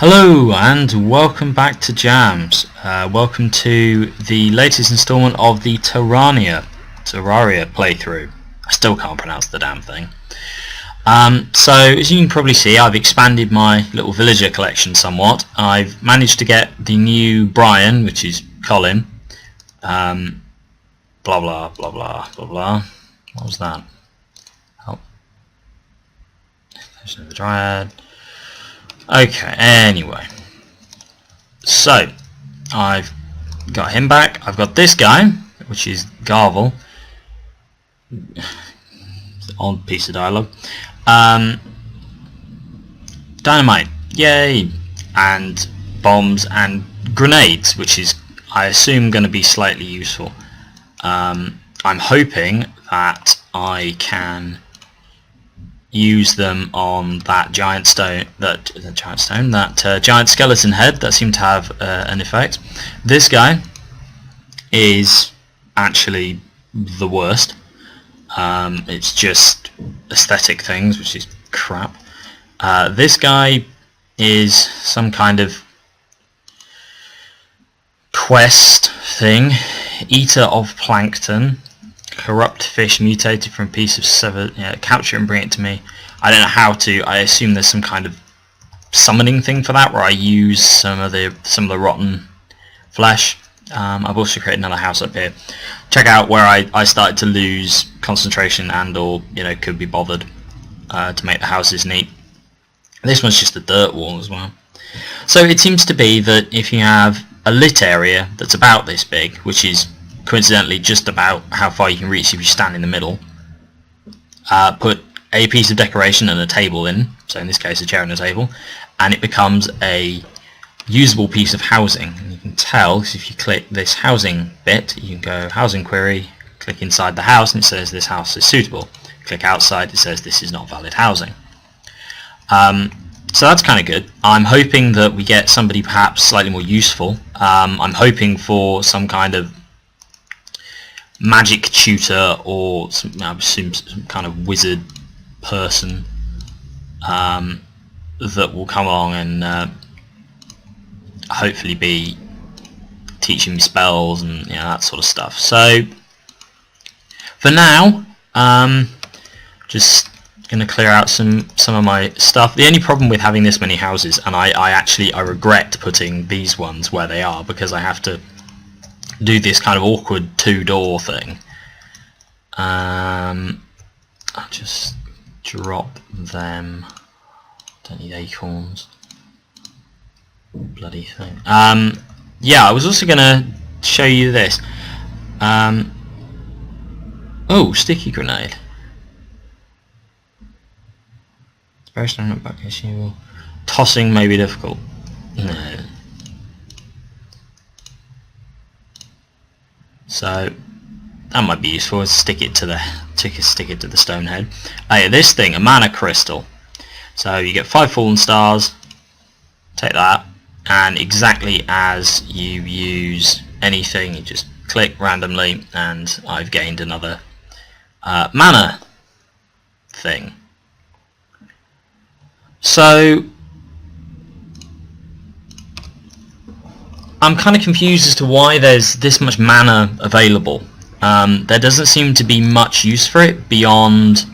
Hello and welcome back to Jams. Welcome to the latest installment of the Terraria playthrough. I still can't pronounce the damn thing. So as you can probably see, I've expanded my little villager collection somewhat. I've managed to get the new Brian, which is Colin. Blah blah blah blah blah blah. What was that? Oh, there's another dryad. Okay, anyway, so I've got him back. I've got this guy, which is Garvel. Odd piece of dialogue. Dynamite, yay, and bombs and grenades, which is, I assume, going to be slightly useful. I'm hoping that I can use them on that giant giant skeleton head that seemed to have an effect. This guy is actually the worst. It's just aesthetic things, which is crap. This guy is some kind of quest thing. Eater of plankton. Corrupt fish mutated from a piece of severed. Capture it and bring it to me. I don't know how to. I assume there's some kind of summoning thing for that, where I use some of the rotten flesh. I've also created another house up here. Check out where I started to lose concentration and/or could be bothered to make the houses neat. This one's just a dirt wall as well. So it seems to be that if you have a lit area that's about this big, which is coincidentally just about how far you can reach if you stand in the middle, put a piece of decoration and a table in, so in this case a chair and a table, and it becomes a usable piece of housing. And you can tell, because if you click this housing bit, you can go housing query, click inside the house and it says this house is suitable. Click outside, it says this is not valid housing. So that's kind of good. I'm hoping that we get somebody perhaps slightly more useful. I'm hoping for some kind of magic tutor or I assume some kind of wizard person that will come along and hopefully be teaching me spells and that sort of stuff. So for now, just going to clear out some of my stuff. The only problem with having this many houses, and I regret putting these ones where they are, because I have to do this kind of awkward two-door thing. I'll just drop them. Don't need acorns. Bloody thing. Yeah, I was also going to show you this. Oh, sticky grenade. Very strong back issue. Tossing may be difficult. No. So that might be useful. Stick it to the stone head. This thing, a mana crystal. So you get 5 fallen stars. Take that, and exactly as you use anything, you just click randomly, and I've gained another mana thing. So I'm kind of confused as to why there's this much mana available. There doesn't seem to be much use for it beyond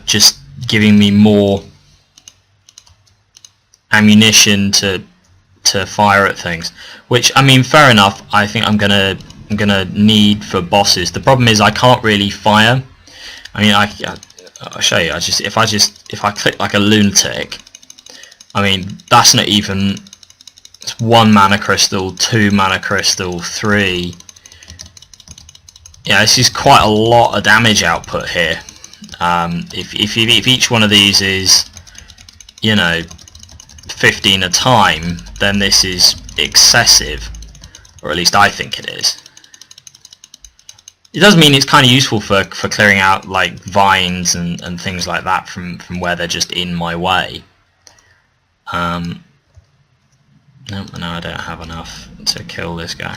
just giving me more ammunition to fire at things. Which, I mean, fair enough. I think I'm gonna need for bosses. The problem is I can't really fire. I mean, I'll show you. If I click like a lunatic, I mean, that's not even. It's 1 mana crystal, 2 mana crystal, 3. Yeah, this is quite a lot of damage output here. If each one of these is 15 a time, then this is excessive, or at least I think it is. It does mean it's kind of useful for clearing out like vines and things like that from where they're just in my way. No, I don't have enough to kill this guy.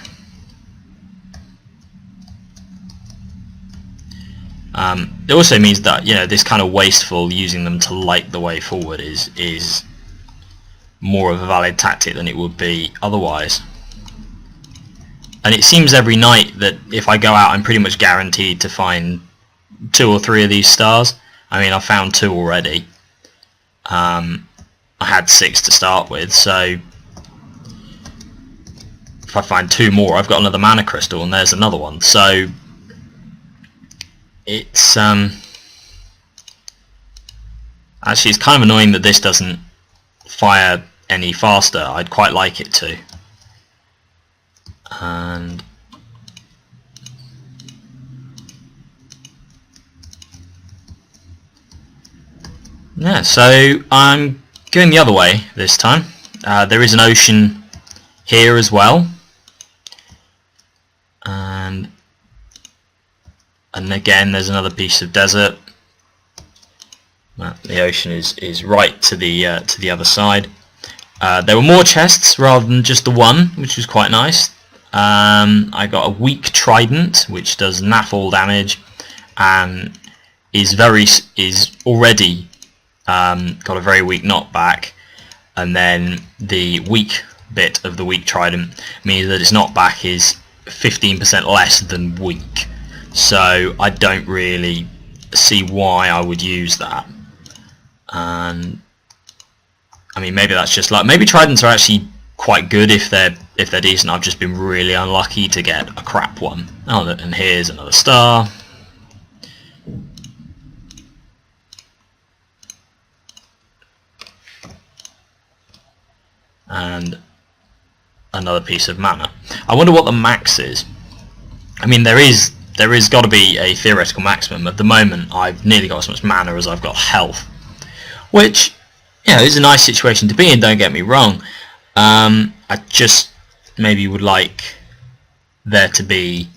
It also means that this kind of wasteful using them to light the way forward is more of a valid tactic than it would be otherwise. And it seems every night that if I go out I'm pretty much guaranteed to find 2 or 3 of these stars. I mean, I found 2 already. I had 6 to start with, so if I find 2 more I've got another mana crystal and there's another one. So it's actually it's kind of annoying that this doesn't fire any faster. I'd quite like it to. And yeah, so I'm going the other way this time. There is an ocean here as well, and again there's another piece of desert. Well, the ocean is right to the other side. There were more chests rather than just the one, which was quite nice. I got a weak trident which does naff all damage and is already got a very weak knockback, and then the weak bit of the weak trident means that its knockback is 15% less than weak, so I don't really see why I would use that. And I mean, maybe that's just like, maybe tridents are actually quite good if they're decent. I've just been really unlucky to get a crap one. Oh, and here's another star. And another piece of mana. I wonder what the max is. I mean, there is got to be a theoretical maximum. At the moment I've nearly got as much mana as I've got health, which, you know, is a nice situation to be in, don't get me wrong. I just maybe would like there to be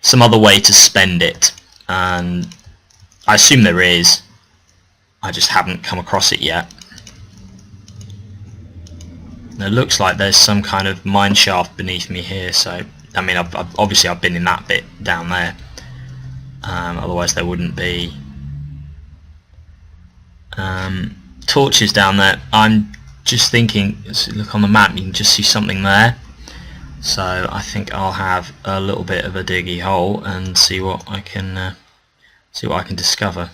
some other way to spend it, and I assume there is. I just haven't come across it yet. It looks like there's some kind of mine shaft beneath me here, so I mean, obviously I've been in that bit down there, otherwise there wouldn't be torches down there. I'm just thinking, look on the map, you can just see something there, so I think I'll have a little bit of a diggy hole and see what I can discover.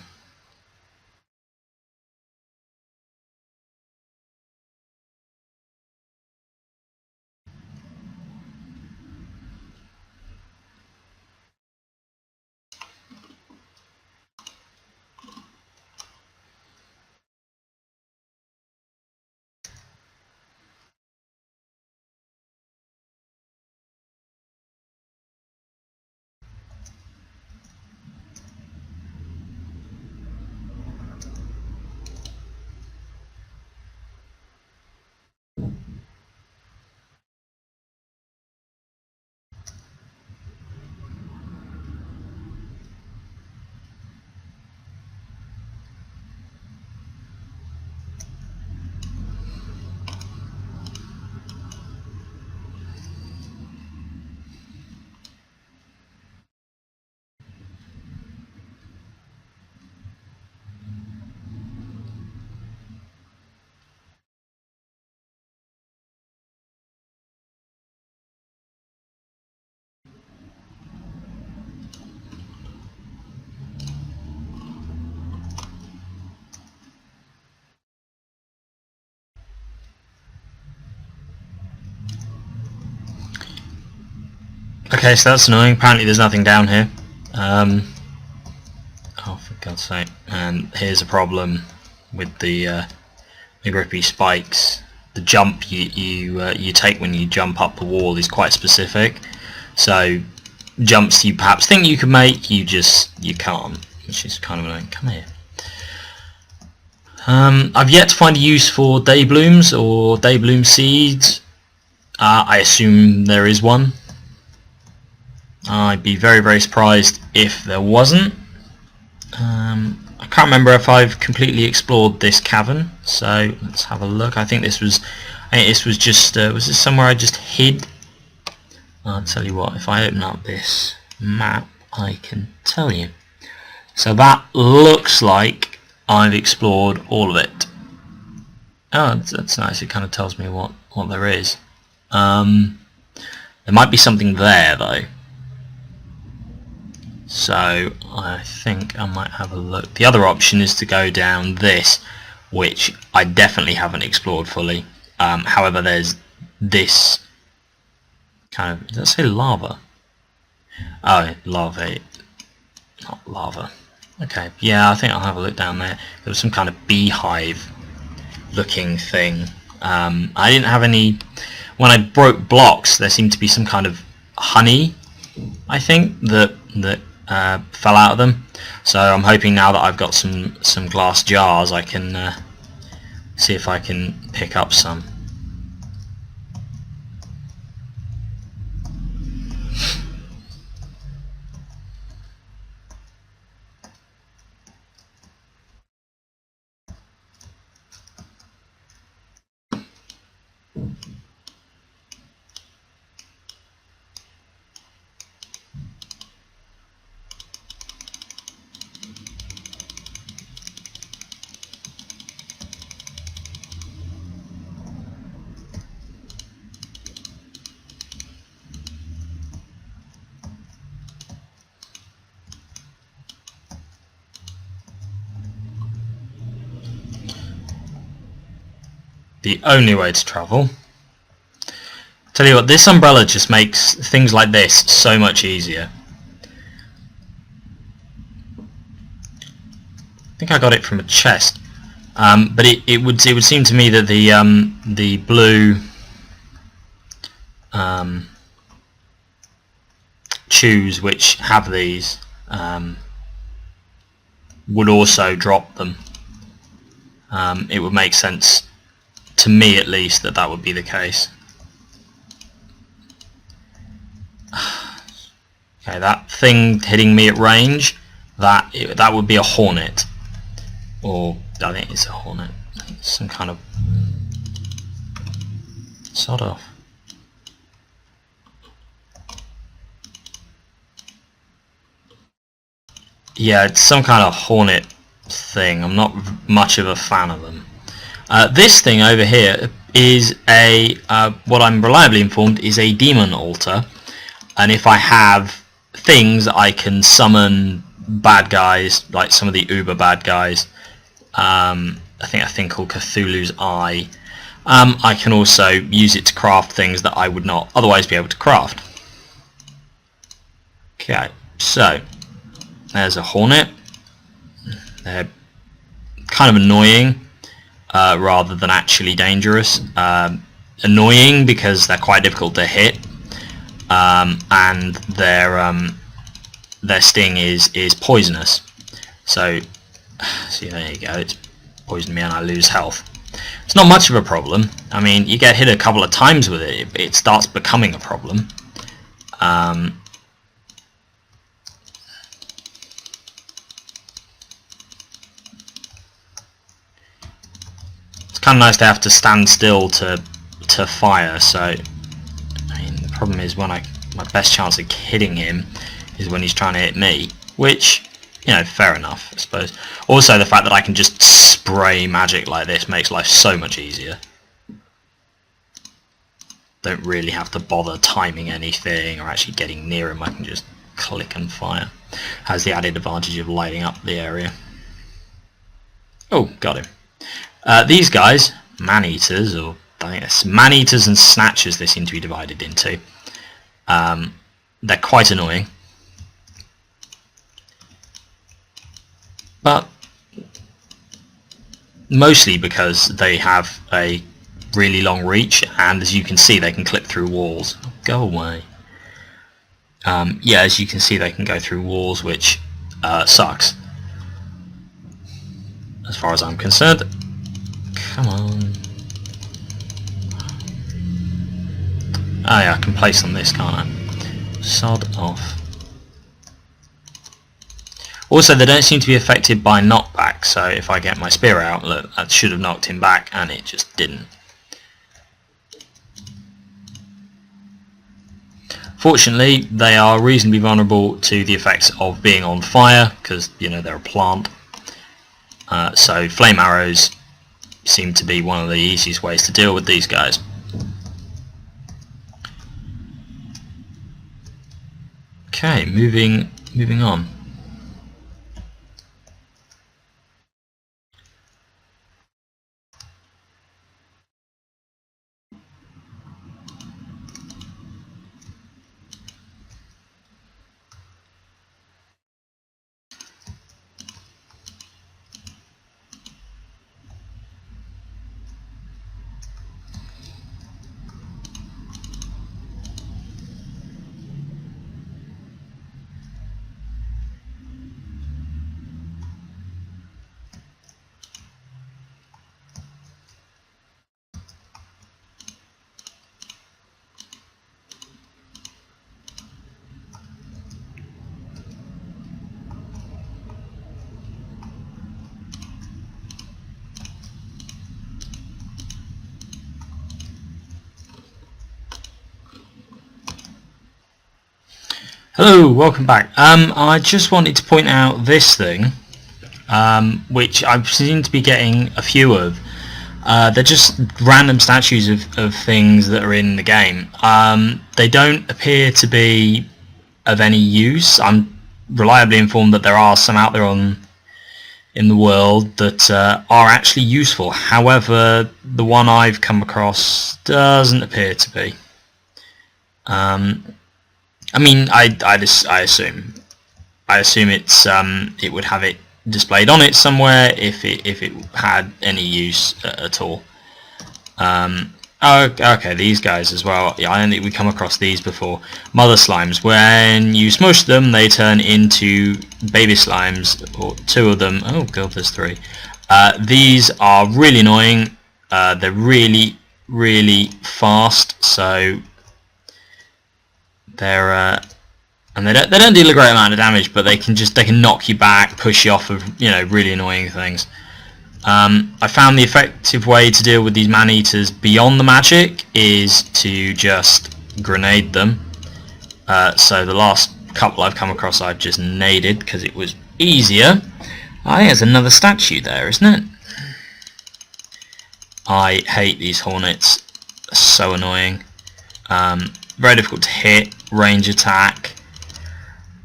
Okay, so that's annoying. Apparently there's nothing down here. Oh, for God's sake. And here's a problem with the grippy spikes. The jump you take when you jump up the wall is quite specific. So jumps you perhaps think you can make, you can't, which is kind of annoying. Come here. I've yet to find a use for day blooms or day bloom seeds. I assume there is one. I'd be very, very surprised if there wasn't. I can't remember if I've completely explored this cavern, so let's have a look. I think this was just was this somewhere I just hid? I'll tell you what, if I open up this map I can tell you. So that looks like I've explored all of it. Oh, that's nice. It kind of tells me what there is. There might be something there though. So I think I might have a look. The other option is to go down this, which I definitely haven't explored fully. However, there's this kind of, does that say lava? Oh, lava, not lava. Okay, yeah, I think I'll have a look down there. There was some kind of beehive looking thing. I didn't have any, when I broke blocks there seemed to be some kind of honey, I think, that fell out of them. So I'm hoping now that I've got some glass jars I can see if I can pick up some. The only way to travel. Tell you what, this umbrella just makes things like this so much easier. I think I got it from a chest, but it would seem to me that the blue chews which have these would also drop them. It would make sense to me, at least, that would be the case. Okay, that thing hitting me at range, that would be a hornet, or I think it's a hornet. It's some kind of sod off. Yeah, it's some kind of hornet thing. I'm not much of a fan of them. This thing over here is a, what I'm reliably informed, is a demon altar, and if I have things I can summon bad guys, like some of the uber bad guys. I think a thing called Cthulhu's Eye. I can also use it to craft things that I would not otherwise be able to craft. Okay, so there's a hornet. They're kind of annoying rather than actually dangerous. Annoying because they're quite difficult to hit, and their sting is poisonous. So see, there you go, it's poisoned me and I lose health. It's not much of a problem. I mean, you get hit a couple of times with it, it starts becoming a problem. It's kind of nice to have to stand still to fire, so I mean, the problem is when my best chance of hitting him is when he's trying to hit me, which, you know, fair enough, I suppose. Also, the fact that I can just spray magic like this makes life so much easier. Don't really have to bother timing anything or actually getting near him. I can just click and fire. Has the added advantage of lighting up the area. Oh, got him. These guys, man-eaters, or I think it's man-eaters and snatchers they seem to be divided into. They're quite annoying. But mostly because they have a really long reach, and as you can see they can clip through walls. Go away. Yeah, as you can see they can go through walls, which sucks as far as I'm concerned. Come on. Oh yeah, I can place on this, can't I? Sod off. Also, they don't seem to be affected by knockback, so if I get my spear out, look, that should have knocked him back, and it just didn't. Fortunately, they are reasonably vulnerable to the effects of being on fire, because, you know, they're a plant. So flame arrows seem to be one of the easiest ways to deal with these guys. Okay, moving on. Hello, welcome back. I just wanted to point out this thing, which I seem to be getting a few of. They're just random statues of things that are in the game. They don't appear to be of any use. I'm reliably informed that there are some out there in the world that are actually useful. However, the one I've come across doesn't appear to be. I mean, I assume it's it would have it displayed on it somewhere if it had any use at all. Oh, okay, these guys as well. Yeah, I don't think we come across these before. Mother slimes. When you smush them, they turn into baby slimes, or two of them. Oh god, there's three. These are really annoying. They're really fast. So they're and they don't deal a great amount of damage, but they can knock you back, push you off of really annoying things. I found the effective way to deal with these man-eaters beyond the magic is to just grenade them. So the last couple I've come across I've just naded because it was easier. I think there's another statue there, isn't it? I hate these hornets. They're so annoying. Very difficult to hit, range attack,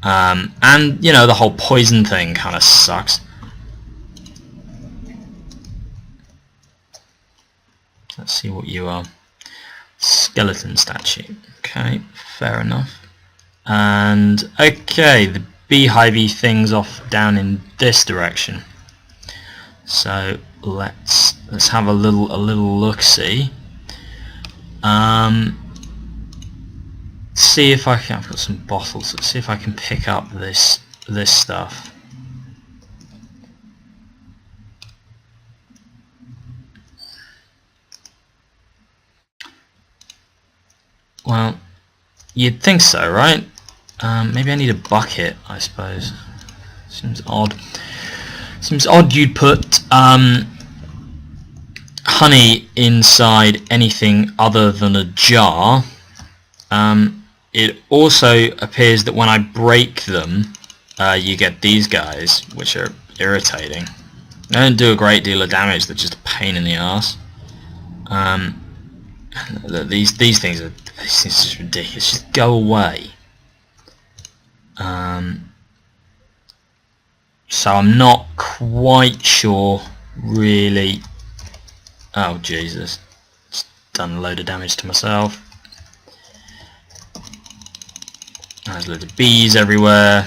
and the whole poison thing kind of sucks. Let's see what you are. Skeleton statue. Okay, fair enough. And okay, the beehivey thing's off down in this direction. So let's have a little look see. See if I can. I've got some bottles. Let's see if I can pick up this stuff. Well, you'd think so, right? Maybe I need a bucket, I suppose. Seems odd. Seems odd you'd put honey inside anything other than a jar. It also appears that when I break them, you get these guys, which are irritating. They don't do a great deal of damage, they're just a pain in the ass. These things are just ridiculous. Just go away. So I'm not quite sure, really. Oh Jesus! Just done a load of damage to myself. There's loads of bees everywhere.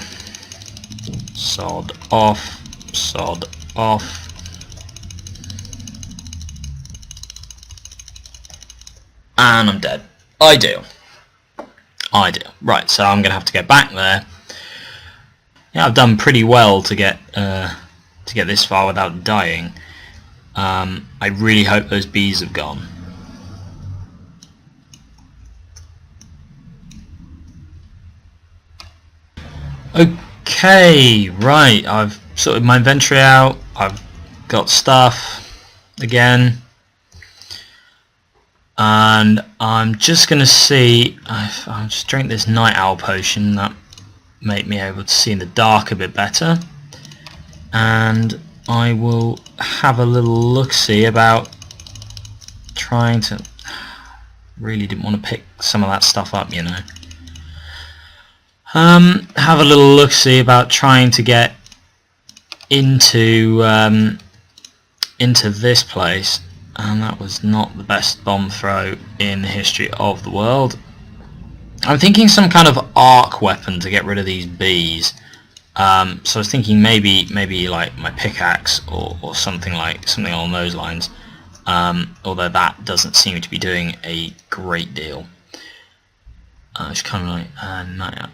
Sod off. Sod off. And I'm dead. Ideal. Right, so I'm gonna have to get back there. Yeah, I've done pretty well to get this far without dying. I really hope those bees have gone. Okay, right. I've sorted my inventory out. I've got stuff again. And I'm just going to see if I'll just drink this night owl potion. That make me able to see in the dark a bit better. And I will have a little look-see about trying to... Really didn't want to pick some of that stuff up, you know. Have a little look-see about trying to get into this place, and that was not the best bomb throw in the history of the world. I'm thinking some kind of arc weapon to get rid of these bees. So I was thinking maybe like my pickaxe or something along those lines. Although that doesn't seem to be doing a great deal. It's kind of like,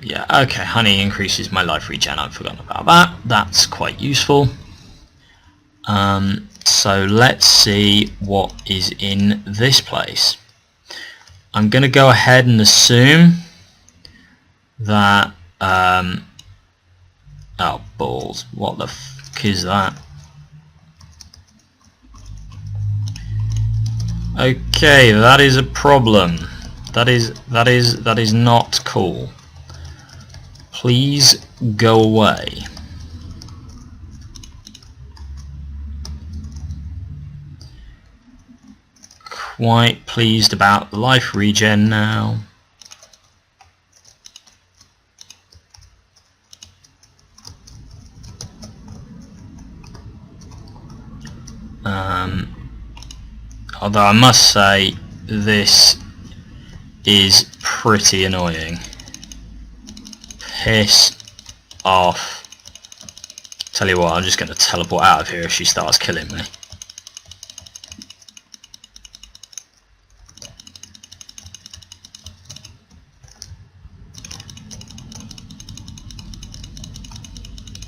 yeah, okay, honey increases my life regen, I've forgotten about that. That's quite useful. So let's see what is in this place. I'm going to go ahead and assume that, oh balls, what the f*** is that? Okay, that is a problem. That is not cool. Please go away. Quite pleased about the life regen now. Although I must say this is pretty annoying. Piss off. Tell you what, I'm just going to teleport out of here if she starts killing me.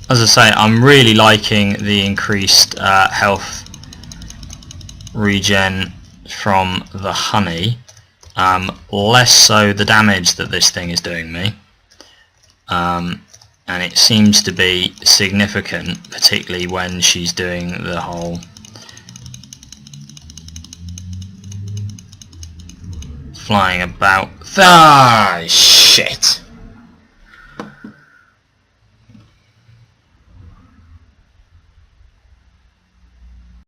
As I say, I'm really liking the increased health regen from the honey. Less so the damage that this thing is doing me. And it seems to be significant, particularly when she's doing the whole flying about. Ah, shit!